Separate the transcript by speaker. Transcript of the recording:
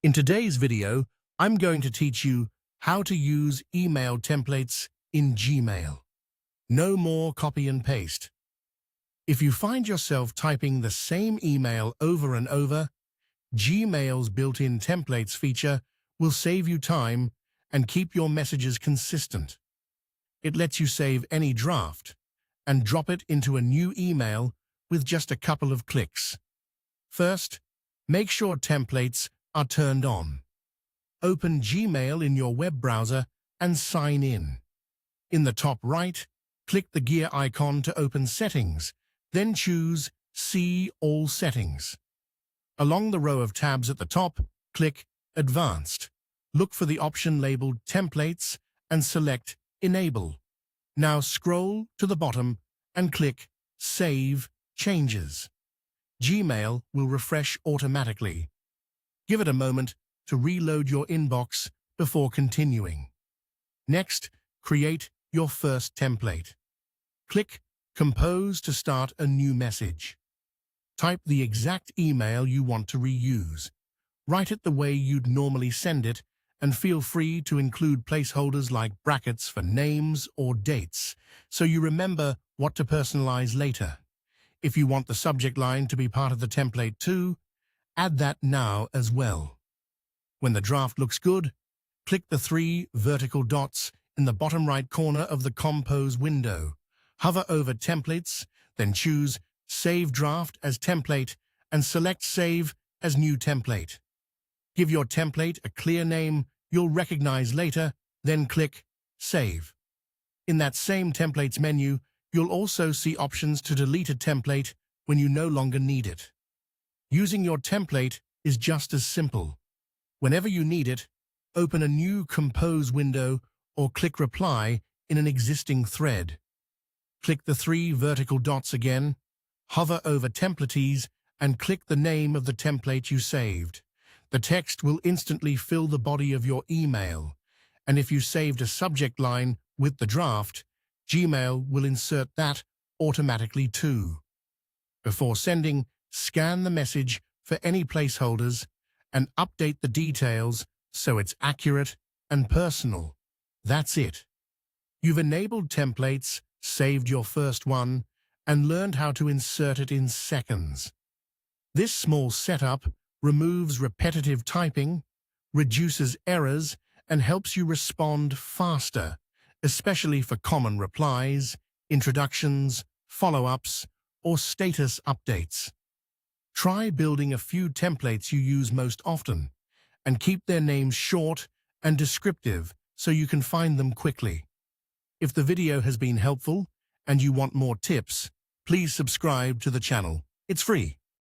Speaker 1: In today's video, I'm going to teach you how to use email templates in Gmail. No more copy and paste. If you find yourself typing the same email over and over, Gmail's built-in templates feature will save you time and keep your messages consistent. It lets you save any draft and drop it into a new email with just a couple of clicks. First, make sure templates are turned on. Open Gmail in your web browser and sign in. In the top right, click the gear icon to open Settings, then choose See All Settings. Along the row of tabs at the top, click Advanced. Look for the option labeled Templates and select Enable. Now scroll to the bottom and click Save Changes. Gmail will refresh automatically. Give it a moment to reload your inbox before continuing. Next, create your first template. Click Compose to start a new message. Type the exact email you want to reuse. Write it the way you'd normally send it, and feel free to include placeholders like brackets for names or dates, so you remember what to personalize later. If you want the subject line to be part of the template too, add that now as well. When the draft looks good, click the 3 vertical dots in the bottom right corner of the Compose window. Hover over Templates, then choose Save Draft as Template and select Save as New Template. Give your template a clear name you'll recognize later, then click Save. In that same Templates menu, you'll also see options to delete a template when you no longer need it. Using your template is just as simple. Whenever you need it, open a new Compose window or click Reply in an existing thread. Click the 3 vertical dots again, hover over Templates, and click the name of the template you saved. The text will instantly fill the body of your email, and if you saved a subject line with the draft, Gmail will insert that automatically too. Before sending, scan the message for any placeholders and update the details so it's accurate and personal. That's it. You've enabled templates, saved your first one, and learned how to insert it in seconds. This small setup removes repetitive typing, reduces errors, and helps you respond faster, especially for common replies, introductions, follow-ups, or status updates. Try building a few templates you use most often, and keep their names short and descriptive so you can find them quickly. If the video has been helpful and you want more tips, please subscribe to the channel. It's free.